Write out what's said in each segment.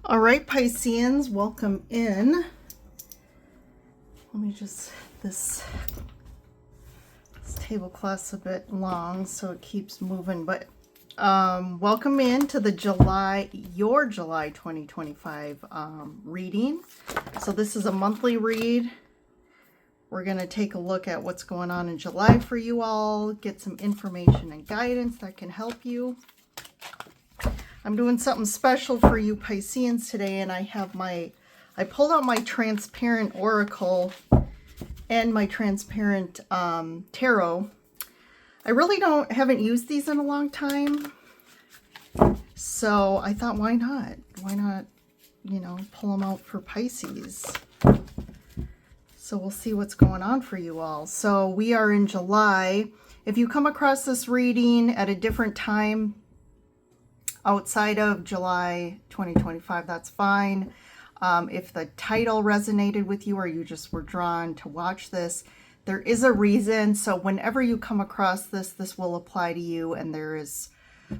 All right, Pisceans, welcome in. Let me just, this tablecloth's a bit long, so it keeps moving, but welcome in to the your July 2025 reading. So this is a monthly read. We're going to take a look at what's going on in July for you all, get some information and guidance that can help you. I'm doing something special for you Pisceans today, and I pulled out my transparent oracle and my transparent tarot. I really haven't used these in a long time, so I thought, why not? Why not, pull them out for Pisces? So we'll see what's going on for you all. So we are in July. If you come across this reading at a different time outside of July 2025, that's fine. If the title resonated with you or you just were drawn to watch this, there is a reason. So whenever you come across this will apply to you, and there is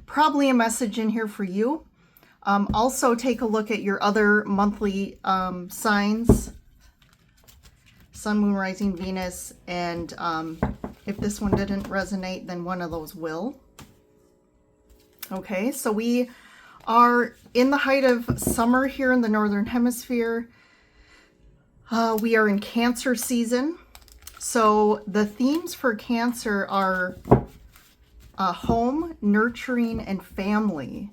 probably a message in here for you. Also take a look at your other monthly signs, Sun, Moon, Rising, Venus, and if this one didn't resonate, then one of those will. Okay, so we are in the height of summer here in the Northern Hemisphere. We are in Cancer season. So the themes for Cancer are home, nurturing, and family.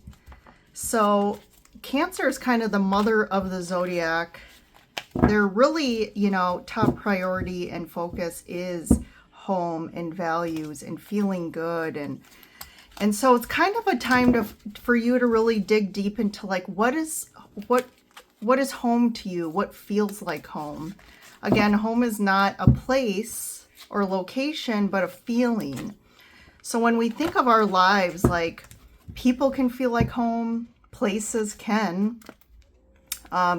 So Cancer is kind of the mother of the zodiac. They're really, top priority and focus is home and values and feeling good, and so it's kind of a time for you to really dig deep into, like, what is home to you? What feels like home? Again, home is not a place or location, but a feeling. So when we think of our lives, like, people can feel like home, places can,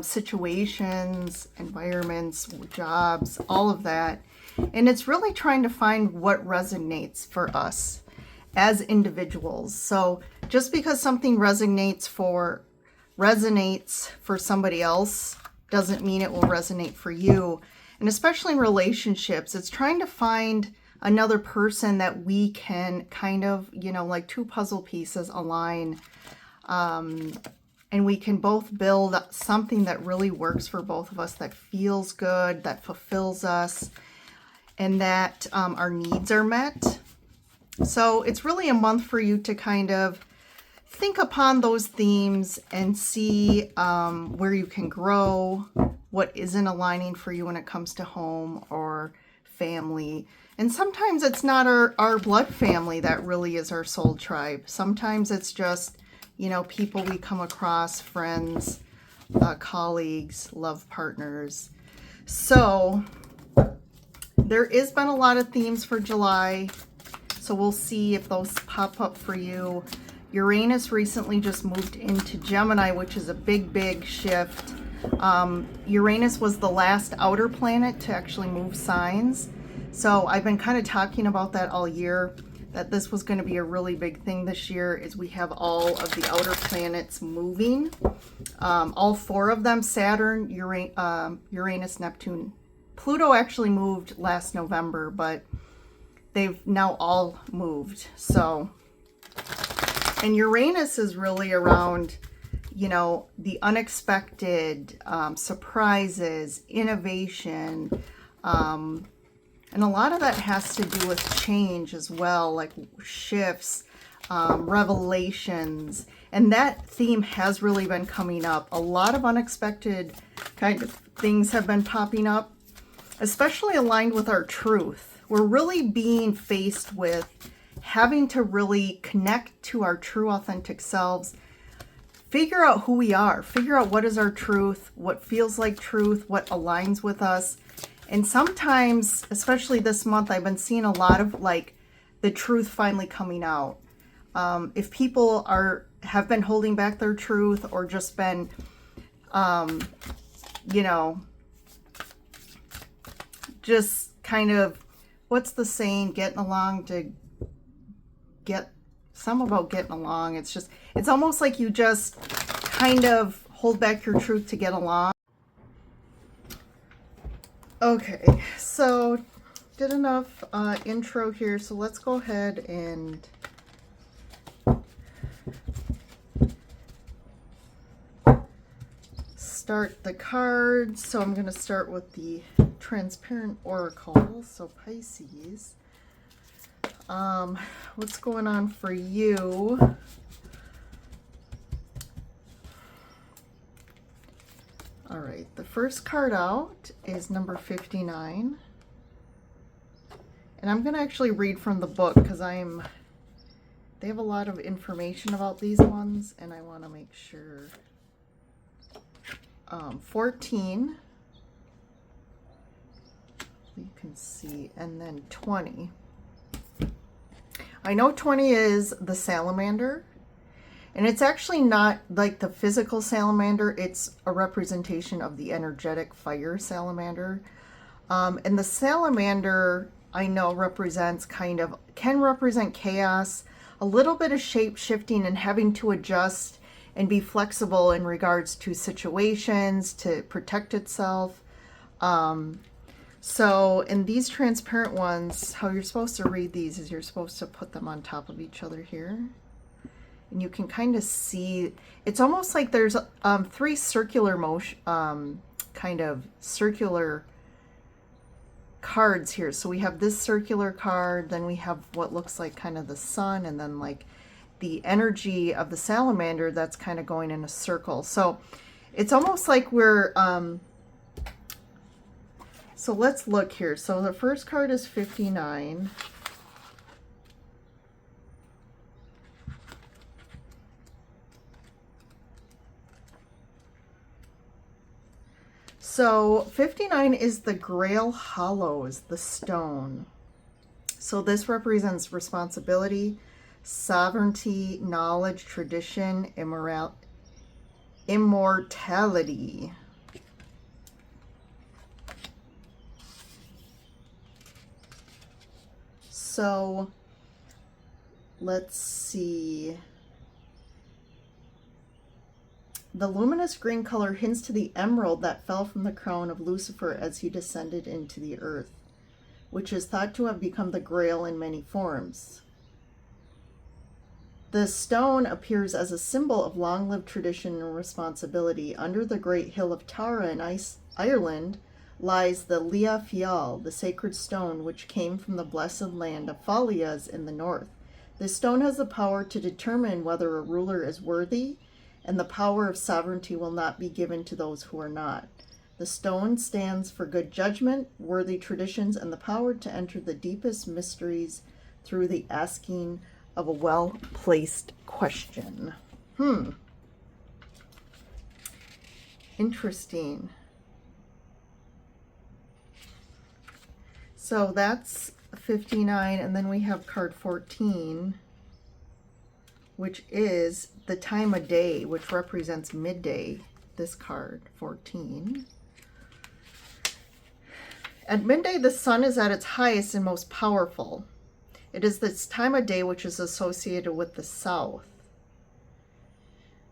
situations, environments, jobs, all of that. And it's really trying to find what resonates for us as individuals. So just because something resonates for somebody else doesn't mean it will resonate for you. And especially in relationships, it's trying to find another person that we can kind of, like two puzzle pieces align, and we can both build something that really works for both of us, that feels good, that fulfills us, and that our needs are met. So it's really a month for you to kind of think upon those themes and see where you can grow, what isn't aligning for you when it comes to home or family. And sometimes it's not our blood family that really is our soul tribe. Sometimes it's just, people we come across, friends, colleagues, love partners. So there has been a lot of themes for July. So we'll see if those pop up for you. Uranus recently just moved into Gemini, which is a big shift. Uranus was the last outer planet to actually move signs. So I've been kind of talking about that all year, that this was going to be a really big thing this year, is we have all of the outer planets moving. All four of them: Saturn, Uranus, Neptune. Pluto actually moved last November, but they've now all moved. So, and Uranus is really around, the unexpected, surprises, innovation, and a lot of that has to do with change as well, like shifts, revelations, and that theme has really been coming up. A lot of unexpected kind of things have been popping up, especially aligned with our truth. We're really being faced with having to really connect to our true authentic selves, figure out who we are, figure out what is our truth, what feels like truth, what aligns with us. And sometimes, especially this month, I've been seeing a lot of, like, the truth finally coming out. If people have been holding back their truth, or just been, just kind of, what's the saying? Getting along to get, some about getting along. It's almost like you just kind of hold back your truth to get along. Okay, so did enough intro here, so let's go ahead and start the cards. So I'm going to start with the transparent oracle. So Pisces, what's going on for you? All right, the first card out is number 59. And I'm going to actually read from the book because they have a lot of information about these ones and I want to make sure. 14, you can see, and then 20. I know 20 is the salamander. And it's actually not like the physical salamander, it's a representation of the energetic fire salamander. And the salamander, I know, can represent chaos, a little bit of shape shifting and having to adjust and be flexible in regards to situations to protect itself. So in these transparent ones, how you're supposed to read these is you're supposed to put them on top of each other here. And you can kind of see, it's almost like there's three circular motion, kind of circular cards here. So we have this circular card, then we have what looks like kind of the sun, and then like the energy of the salamander that's kind of going in a circle. So it's almost like we're, so let's look here. So the first card is 59. So 59 is the Grail Hollows, the stone. So this represents responsibility, sovereignty, knowledge, tradition, immortality. So let's see. The luminous green color hints to the emerald that fell from the crown of Lucifer as he descended into the earth, which is thought to have become the Grail in many forms. The stone appears as a symbol of long-lived tradition and responsibility. Under the great hill of Tara in Ireland lies the Lia Fial, the sacred stone which came from the blessed land of Falias in the north. This stone has the power to determine whether a ruler is worthy, and the power of sovereignty will not be given to those who are not. The stone stands for good judgment, worthy traditions, and the power to enter the deepest mysteries through the asking of a well-placed question. Interesting. So that's 59, and then we have card 14, which is the time of day, which represents midday, this card, 14. At midday, the sun is at its highest and most powerful. It is this time of day which is associated with the south.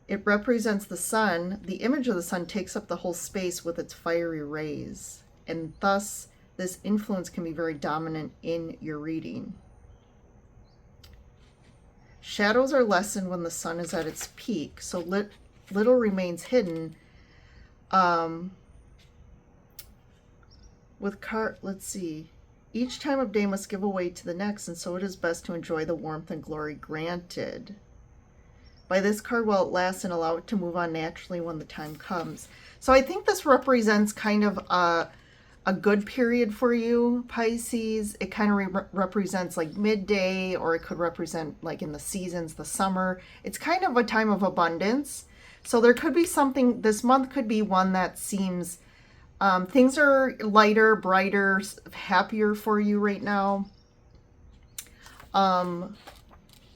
It represents the sun. The image of the sun takes up the whole space with its fiery rays, and thus this influence can be very dominant in your reading. Shadows are lessened when the sun is at its peak, so little remains hidden. Let's see. Each time of day must give way to the next, and so it is best to enjoy the warmth and glory granted by this card while it lasts and allow it to move on naturally when the time comes. So I think this represents kind of a good period for you, Pisces. It kind of represents like midday, or it could represent like in the seasons, the summer. It's kind of a time of abundance. So there could be something, this month could be one that seems, things are lighter, brighter, happier for you right now.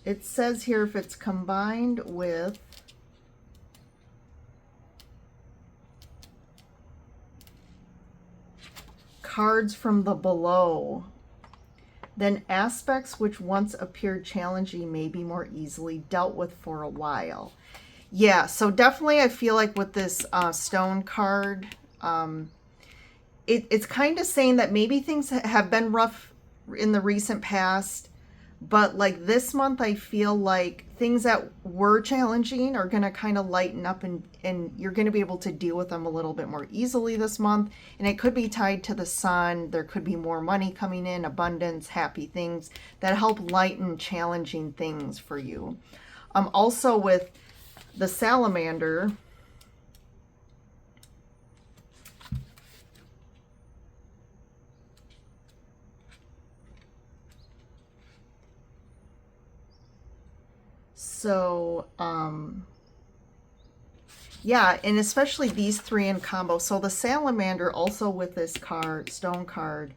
It says here if it's combined with cards from the below, then aspects which once appeared challenging may be more easily dealt with for a while. Yeah, so definitely I feel like with this stone card, it's kind of saying that maybe things have been rough in the recent past, but like this month, I feel like things that were challenging are going to kind of lighten up, and you're going to be able to deal with them a little bit more easily this month. And it could be tied to the sun. There could be more money coming in, abundance, happy things that help lighten challenging things for you. Also with the salamander, so yeah, and especially these three in combo. So the salamander also with this card, stone card,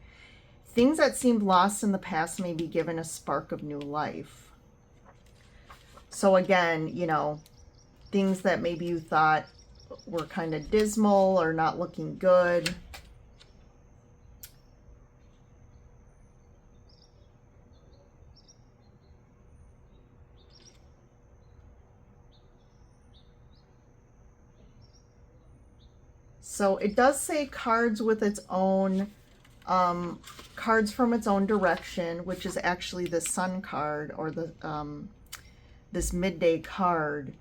things that seemed lost in the past may be given a spark of new life. So again, you know, things that maybe you thought were kind of dismal or not looking good. So it does say cards with its own, cards from its own direction, which is actually the sun card, or the this midday card.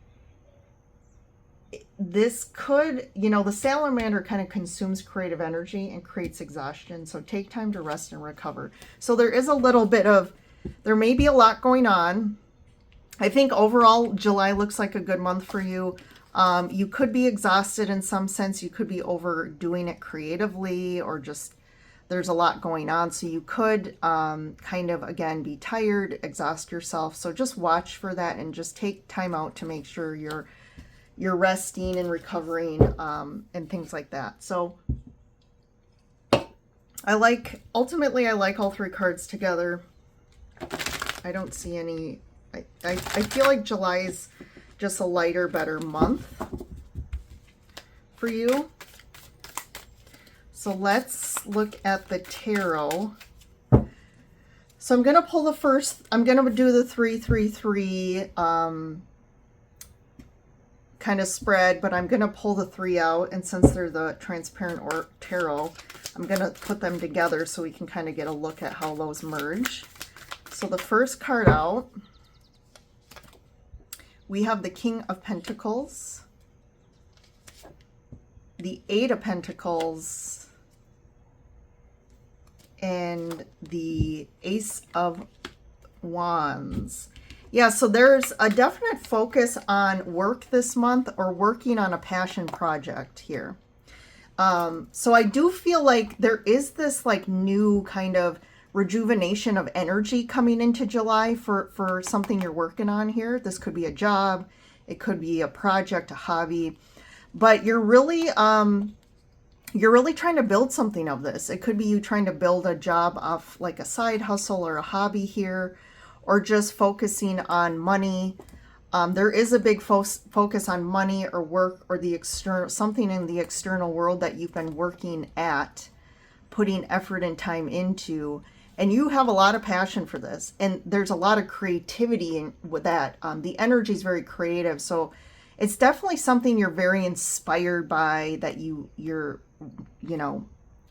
This could, you know, the salamander kind of consumes creative energy and creates exhaustion. So take time to rest and recover. So there is a little bit of, there may be a lot going on. I think overall July looks like a good month for you. You could be exhausted in some sense. You could be overdoing it creatively, or just there's a lot going on. So you could kind of, again, be tired, exhaust yourself. So just watch for that and just take time out to make sure you're resting and recovering and things like that. So ultimately I like all three cards together. I don't see any, I feel like July is just a lighter, better month for you. So let's look at the tarot. So I'm going to pull the first, I'm going to do the 333 kind of spread, but I'm going to pull the three out, and since they're the transparent or tarot, I'm going to put them together so we can kind of get a look at how those merge. So the first card out, we have the King of Pentacles, the Eight of Pentacles, and the Ace of Wands. Yeah, so there's a definite focus on work this month, or working on a passion project here. So I do feel like there is this like new kind of rejuvenation of energy coming into July for something you're working on here. This could be a job, it could be a project, a hobby, but you're really trying to build something of this. It could be you trying to build a job off like a side hustle or a hobby here, or just focusing on money. There is a big focus on money or work, or the external, something in the external world that you've been working at, putting effort and time into, and you have a lot of passion for this, and there's a lot of creativity with that. The energy is very creative, so it's definitely something you're very inspired by, that you're you know,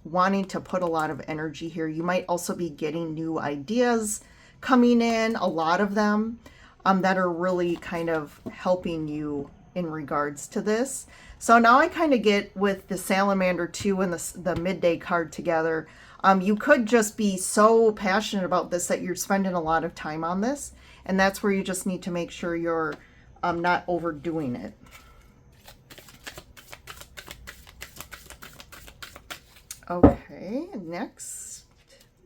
wanting to put a lot of energy here. You might also be getting new ideas coming in, a lot of them, that are really kind of helping you in regards to this. So now I kind of get with the salamander too and the midday card together. You could just be so passionate about this that you're spending a lot of time on this, and that's where you just need to make sure you're not overdoing it. Okay, next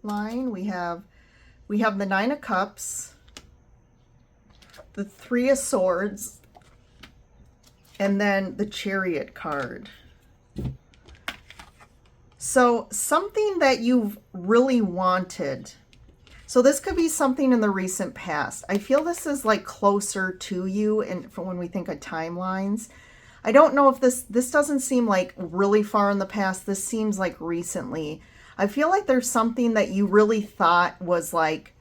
line we have the Nine of Cups, the Three of Swords, and then the Chariot card. So something that you've really wanted. So this could be something in the recent past. I feel this is like closer to you, and for when we think of timelines. I don't know if this doesn't seem like really far in the past. This seems like recently. I feel like there's something that you really thought was like,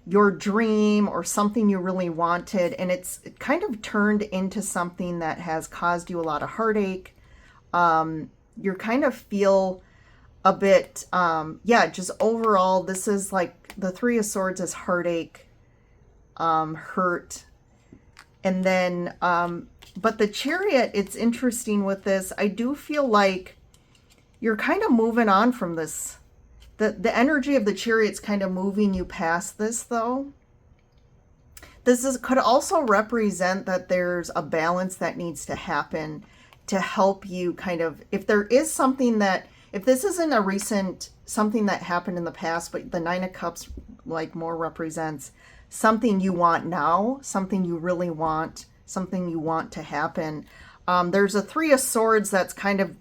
your dream or something you really wanted, and it's kind of turned into something that has caused you a lot of heartache. You kind of feel a bit, yeah, just overall, this is like the Three of Swords is heartache, hurt. And then, but the Chariot, it's interesting with this. I do feel like you're kind of moving on from this. The energy of the Chariot's kind of moving you past this, though. Could also represent that there's a balance that needs to happen to help you kind of, if there is something that, if this isn't a recent, something that happened in the past, but the Nine of Cups like more represents something you want now, something you really want, something you want to happen. There's a Three of Swords that's kind of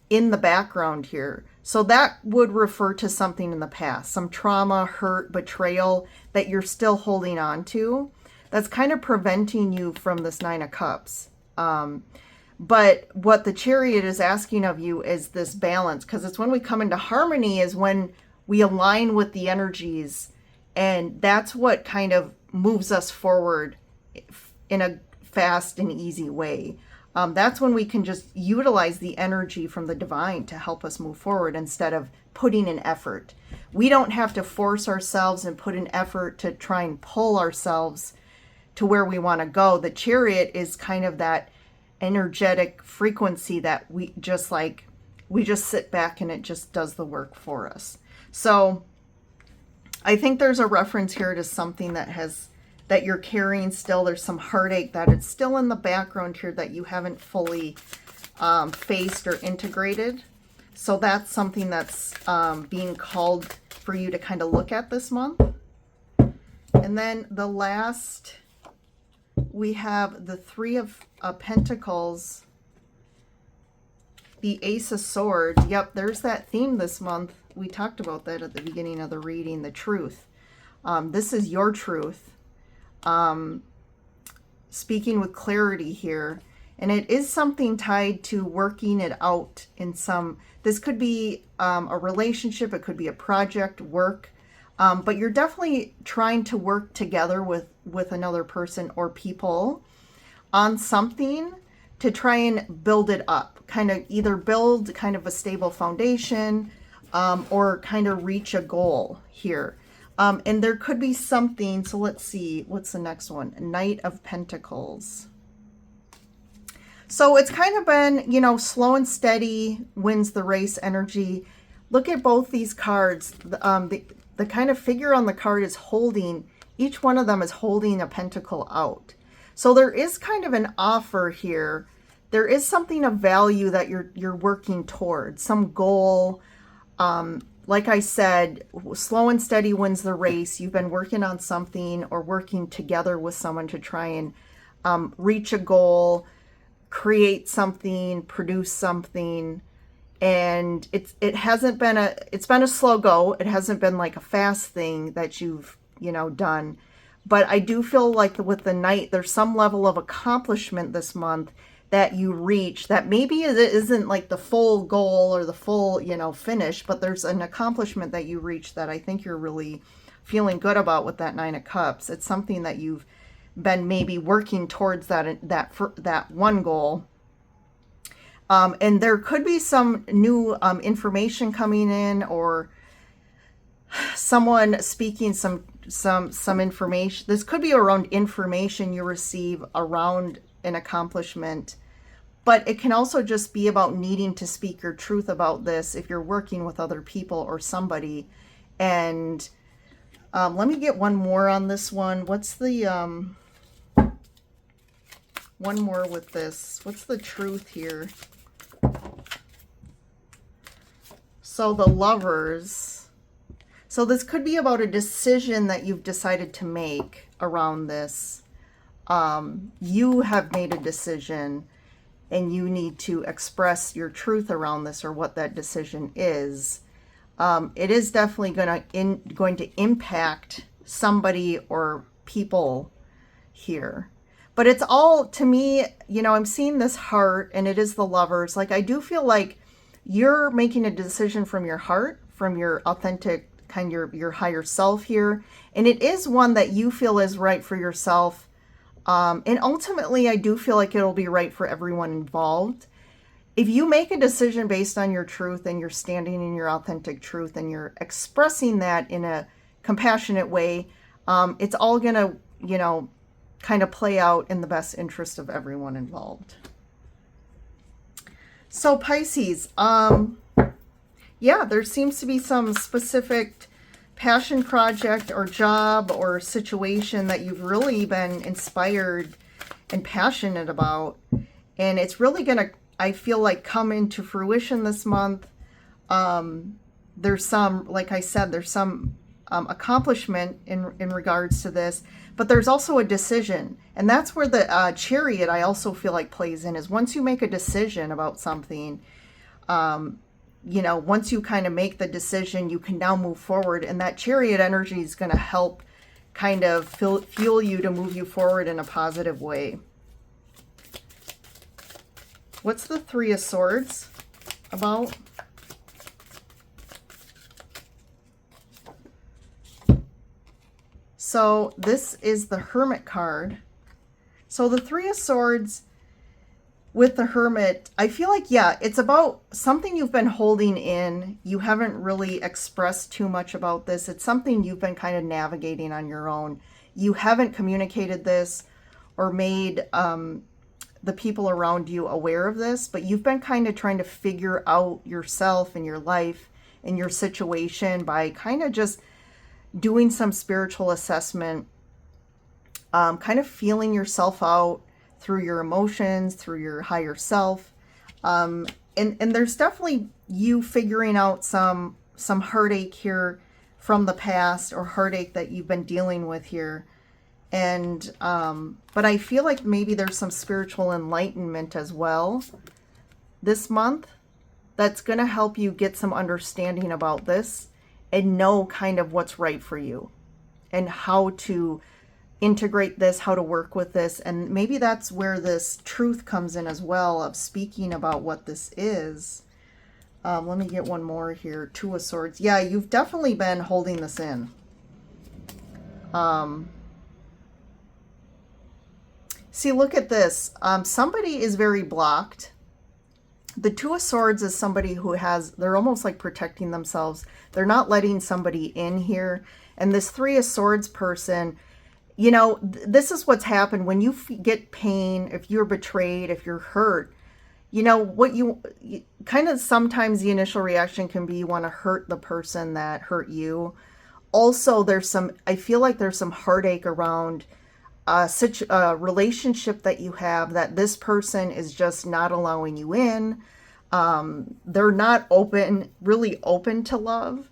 in the background here. So that would refer to something in the past, some trauma, hurt, betrayal that you're still holding on to. That's kind of preventing you from this Nine of Cups. But what the Chariot is asking of you is this balance, because it's when we come into harmony is when we align with the energies, and that's what kind of moves us forward in a fast and easy way. That's when we can just utilize the energy from the divine to help us move forward instead of putting in effort. We don't have to force ourselves and put in effort to try and pull ourselves to where we want to go. The Chariot is kind of that energetic frequency that we just sit back and it just does the work for us. So I think there's a reference here to something that you're carrying still. There's some heartache that it's still in the background here that you haven't fully faced or integrated. So that's something that's being called for you to kind of look at this month. And then the last, we have the Three of Pentacles, the Ace of Swords. Yep, there's that theme this month. We talked about that at the beginning of the reading, the truth. This is your truth. Speaking with clarity here, and it is something tied to working it out in some, this could be a relationship, it could be a project, work, but you're definitely trying to work together with another person or people on something to try and build it up, kind of either build kind of a stable foundation, or kind of reach a goal here. And there could be something, so let's see, what's the next one? Knight of Pentacles. So it's kind of been, slow and steady wins the race energy. Look at both these cards. The kind of figure on the card is holding, each one of them is holding a pentacle out. So there is kind of an offer here. There is something of value that you're working towards, some goal. Like I said, slow and steady wins the race. You've been working on something or working together with someone to try and reach a goal, create something, produce something. And it's been a slow go. It hasn't been like a fast thing that you've, done. But I do feel like with the Knight, there's some level of accomplishment this month that you reach that maybe it isn't like the full goal or the full, finish, but there's an accomplishment that you reach that I think you're really feeling good about with that Nine of Cups. It's something that you've been maybe working towards that one goal. And there could be some new information coming in, or someone speaking some information. This could be around information you receive around an accomplishment, but it can also just be about needing to speak your truth about this if you're working with other people or somebody. And let me get one more on this one. What's the one more with this? What's the truth here? So the Lovers. So this could be about a decision that you've decided to make around this. You have made a decision and you need to express your truth around this, or what that decision is. It is definitely going to impact somebody or people here. But it's all, to me, I'm seeing this heart, and it is the Lovers. Like, I do feel like you're making a decision from your heart, from your authentic kind of your higher self here. And it is one that you feel is right for yourself. And ultimately, I do feel like it'll be right for everyone involved. If you make a decision based on your truth and you're standing in your authentic truth and you're expressing that in a compassionate way, it's all going to, you know, kind of play out in the best interest of everyone involved. So Pisces, yeah, there seems to be some specific passion project or job or situation that you've really been inspired and passionate about. And it's really going to, I feel like, come into fruition this month. There's some, like I said, there's some accomplishment in regards to this, but there's also a decision. And that's where the Chariot, I also feel like, plays in, is once you make a decision about something, you know, once you kind of make the decision, you can now move forward. And that Chariot energy is going to help kind of fuel you to move you forward in a positive way. What's the Three of Swords about? So this is the Hermit card. So the Three of Swords with the Hermit, I feel like, yeah, it's about something you've been holding in. You haven't really expressed too much about this. It's something you've been kind of navigating on your own. You haven't communicated this or made the people around you aware of this, but you've been kind of trying to figure out yourself and your life and your situation by kind of just doing some spiritual assessment, kind of feeling yourself out through your emotions, through your higher self. And there's definitely you figuring out some heartache here from the past, or heartache that you've been dealing with here. And, but I feel like maybe there's some spiritual enlightenment as well this month that's going to help you get some understanding about this and know kind of what's right for you and how to integrate this, how to work with this. And maybe that's where this truth comes in as well, of speaking about what this is. Let me get one more here. Two of Swords. Yeah, you've definitely been holding this in. See, look at this. Somebody is very blocked. The Two of Swords is somebody who they're almost like protecting themselves. They're not letting somebody in here. And this Three of Swords person, you know, this is what's happened when you get pain, if you're betrayed, if you're hurt, you know, what you kind of, sometimes the initial reaction can be you want to hurt the person that hurt you. Also, I feel like there's some heartache around such a relationship that you have, that this person is just not allowing you in. They're not really open to love.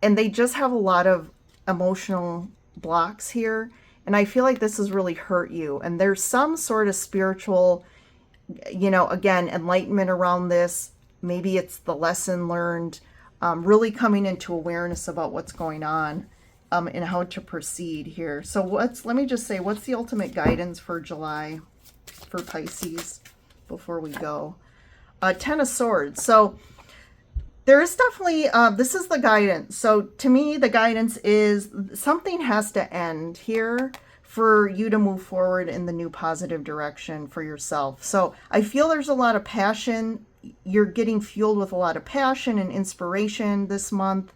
And they just have a lot of emotional blocks here. And I feel like this has really hurt you. And there's some sort of spiritual, you know, again, enlightenment around this. Maybe it's the lesson learned, really coming into awareness about what's going on, and how to proceed here. So let me just say, what's the ultimate guidance for July for Pisces before we go? Ten of Swords. So there is definitely, this is the guidance. So to me, the guidance is something has to end here for you to move forward in the new positive direction for yourself. So I feel there's a lot of passion. You're getting fueled with a lot of passion and inspiration this month.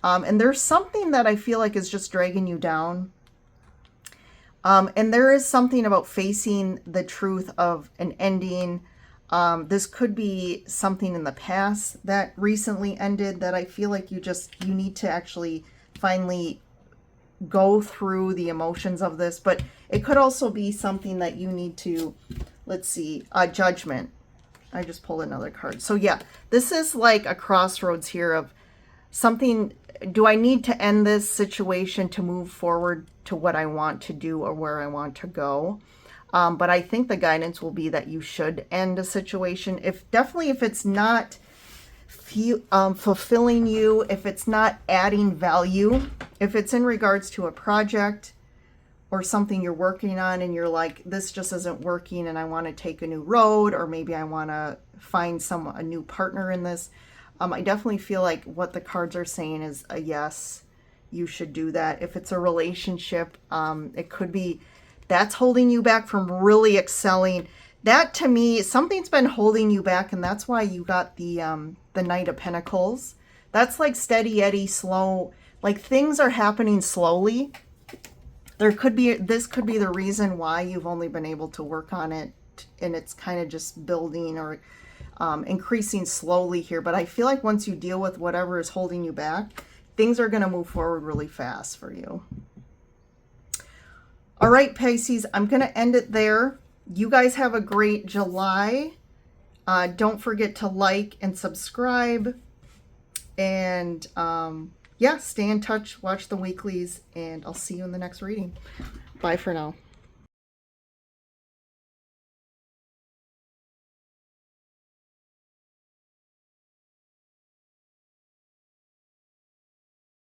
And there's something that I feel like is just dragging you down. And there is something about facing the truth of an ending. This could be something in the past that recently ended that I feel like you need to actually finally go through the emotions of this. But it could also be something that you need to, let's see, Judgment. I just pulled another card. So yeah, this is like a crossroads here of something. Do I need to end this situation to move forward to what I want to do or where I want to go? But I think the guidance will be that you should end a situation. If it's not fulfilling you, if it's not adding value, if it's in regards to a project or something you're working on and you're like, this just isn't working and I want to take a new road, or maybe I want to find a new partner in this. I definitely feel like what the cards are saying is a yes, you should do that. If it's a relationship, it could be that's holding you back from really excelling. That to me, something's been holding you back, and that's why you got the Knight of Pentacles. That's like steady Eddie, slow, like things are happening slowly. This could be the reason why you've only been able to work on it, and it's kind of just building or increasing slowly here. But I feel like once you deal with whatever is holding you back, things are going to move forward really fast for you. All right, Pisces, I'm going to end it there. You guys have a great July. Don't forget to like and subscribe. And yeah, stay in touch, watch the weeklies, and I'll see you in the next reading. Bye for now.